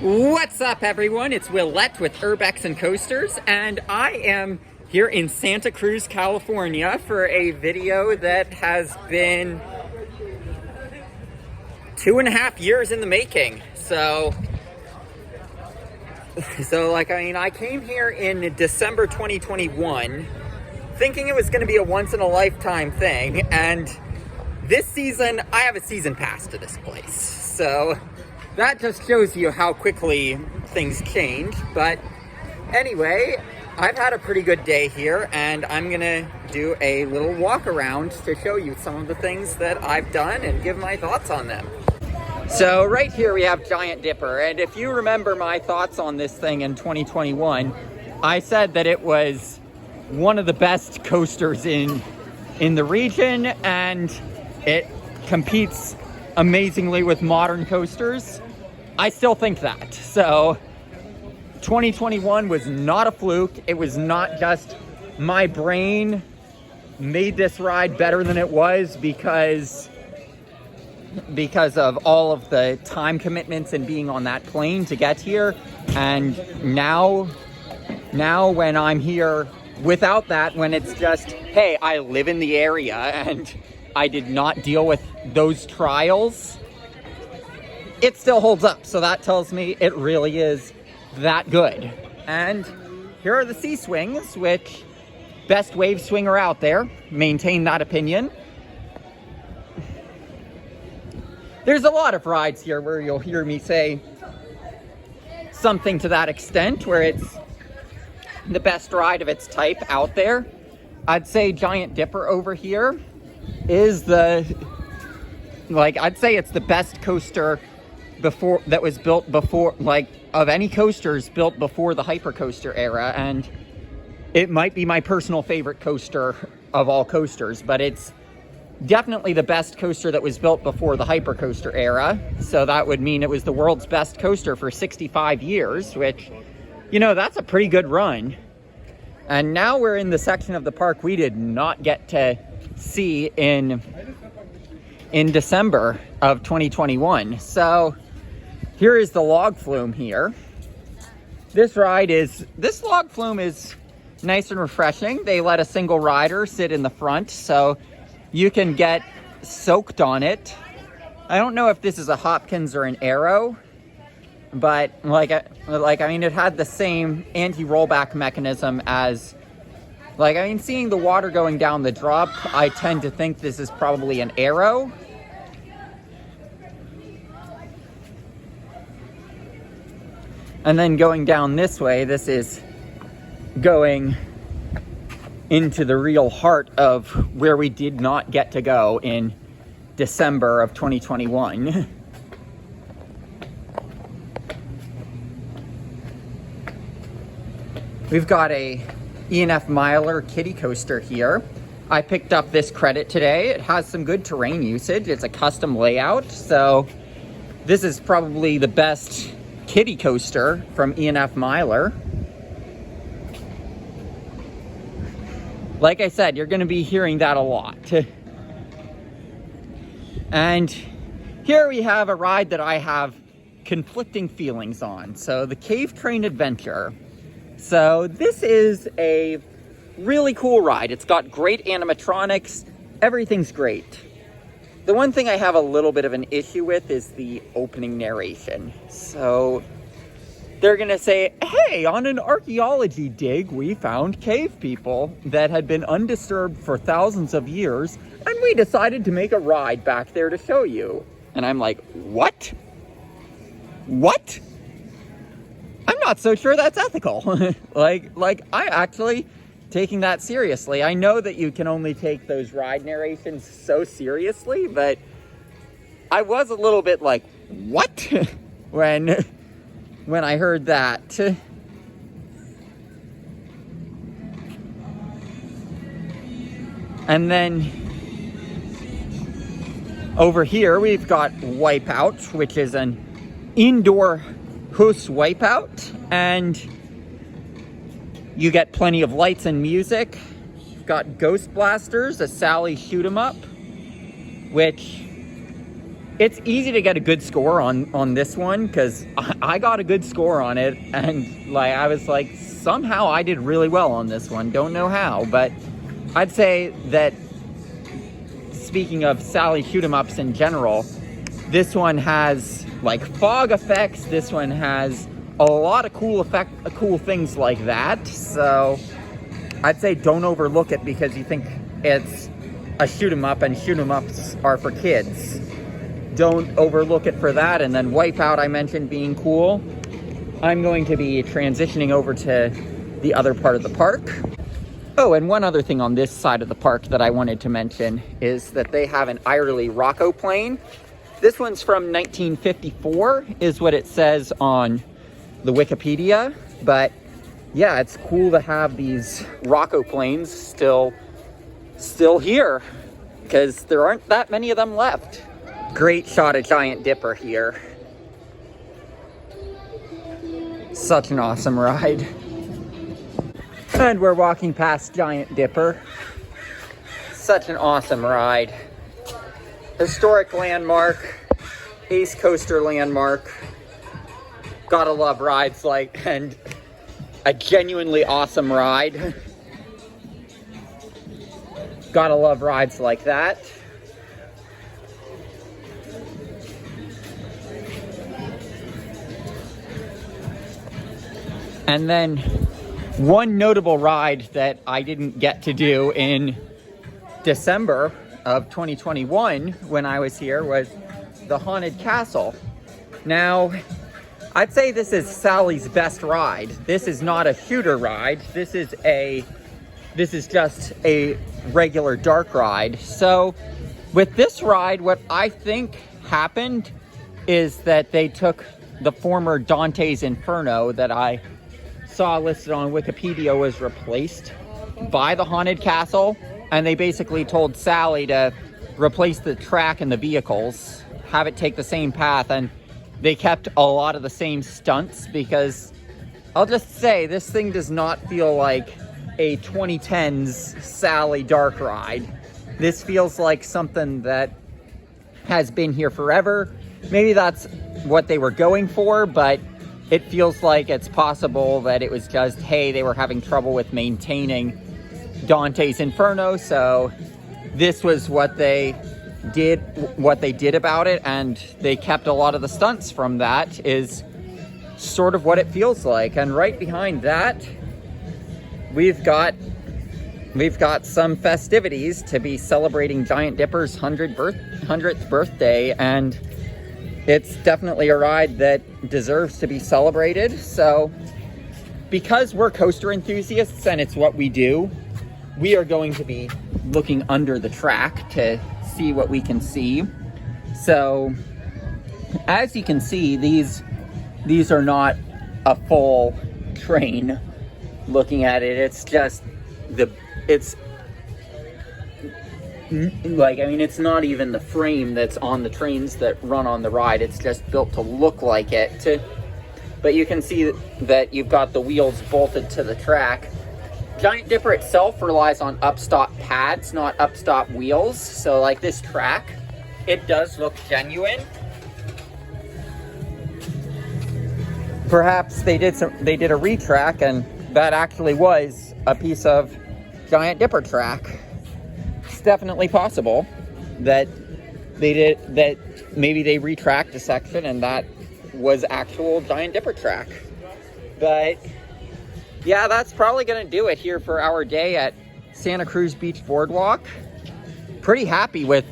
What's up, everyone? It's Willette with Urbex and Coasters, and I am here in Santa Cruz, California for a video that has been 2.5 years in the making. So I came here in December 2021 thinking it was going to be a once-in-a-lifetime thing, and this season, I have a season pass to this place. So that just shows you how quickly things change. But anyway, I've had a pretty good day here, and I'm gonna do a little walk around to show you some of the things that I've done and give my thoughts on them. So right here we have Giant Dipper, and if you remember my thoughts on this thing in 2021, I said that it was one of the best coasters in the region, and it competes amazingly with modern coasters. I still think that. So 2021 was not a fluke. It was not just my brain made this ride better than it was because of all of the time commitments and being on that plane to get here. And now when I'm here without that, when it's just, hey, I live in the area and I did not deal with those trials, it still holds up. So that tells me it really is that good. And here are the C swings, which best wave swinger out there. Maintain that opinion. There's a lot of rides here where you'll hear me say something to that extent, where it's the best ride of its type out there. I'd say Giant Dipper over here is I'd say it's the best coaster that was built before, of any coasters built before the hypercoaster era, and it might be my personal favorite coaster of all coasters, but it's definitely the best coaster that was built before the hypercoaster era. So that would mean it was the world's best coaster for 65 years, which, that's a pretty good run. And now we're in the section of the park we did not get to see in December of 2021. So here is the log flume here. This log flume is nice and refreshing. They let a single rider sit in the front, so you can get soaked on it. I don't know if this is a Hopkins or an Arrow, but it had the same anti-rollback mechanism as, seeing the water going down the drop, I tend to think this is probably an Arrow. And then going down this way, this is going into the real heart of where we did not get to go in December of 2021. We've got a E&F Miler kiddie coaster here. I picked up this credit today. It has some good terrain usage. It's a custom layout, so this is probably the best kiddie coaster from E&F Miler. Like I said, you're going to be hearing that a lot. And here we have a ride that I have conflicting feelings on. So the Cave Train Adventure. So this is a really cool ride. It's got great animatronics. Everything's great. The one thing I have a little bit of an issue with is the opening narration. So they're going to say, hey, on an archaeology dig, we found cave people that had been undisturbed for thousands of years, and we decided to make a ride back there to show you. And I'm like, what? What? I'm not so sure that's ethical. I actually taking that seriously. I know that you can only take those ride narrations so seriously, but I was a little bit like, what? when I heard that. And then over here we've got Wipeout, which is an indoor house wipeout, and you get plenty of lights and music. You've got Ghost Blasters, a Sally shoot 'em up, which it's easy to get a good score on this one, because I got a good score on it, and like I was like, somehow I did really well on this one. Don't know how, but I'd say that, speaking of Sally shoot 'em ups in general, this one has like fog effects. This one has a lot of cool things like that. So I'd say don't overlook it because you think it's a shoot 'em up and shoot 'em ups are for kids. Don't overlook it for that. And then Wipeout, I mentioned being cool. I'm going to be transitioning over to the other part of the park. Oh, and one other thing on this side of the park that I wanted to mention is that they have an Irely Rocco plane. This one's from 1954 is what it says on the Wikipedia. But yeah, it's cool to have these Rocco planes still here, because there aren't that many of them left. Great shot of Giant Dipper here. Such an awesome ride. And we're walking past Giant Dipper. Such an awesome ride. Historic landmark, Ace Coaster landmark. Gotta love rides like, and a genuinely awesome ride. Gotta love rides like that. And then one notable ride that I didn't get to do in December of 2021 when I was here was the Haunted Castle. Now, I'd say this is Sally's best ride. This is not a shooter ride. This is just a regular dark ride. So with this ride, what I think happened is that they took the former Dante's Inferno that I saw listed on Wikipedia was replaced by the Haunted Castle, and they basically told Sally to replace the track and the vehicles, have it take the same path, and they kept a lot of the same stunts, because I'll just say this thing does not feel like a 2010s Sally dark ride. This feels like something that has been here forever. Maybe that's what they were going for, but it feels like it's possible that it was just, hey, they were having trouble with maintaining Dante's Inferno, so this was what they did about it, and they kept a lot of the stunts from that, is sort of what it feels like. And right behind that, we've got some festivities to be celebrating Giant Dipper's 100th birthday, and it's definitely a ride that deserves to be celebrated. So because we're coaster enthusiasts and it's what we do, we are going to be looking under the track to see what we can see. So as you can see, these are not a full train. Looking at it, it's just it's not even the frame that's on the trains that run on the ride. It's just built to look like it. But you can see that you've got the wheels bolted to the track. Giant Dipper itself relies on upstop pads, not upstop wheels. So like this track, it does look genuine. Perhaps they did a retrack, and that actually was a piece of Giant Dipper track. It's definitely possible that maybe they retracked a section and that was actual Giant Dipper track. But yeah, that's probably gonna do it here for our day at Santa Cruz Beach Boardwalk. Pretty happy with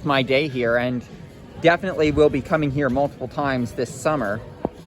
my day here, and definitely will be coming here multiple times this summer.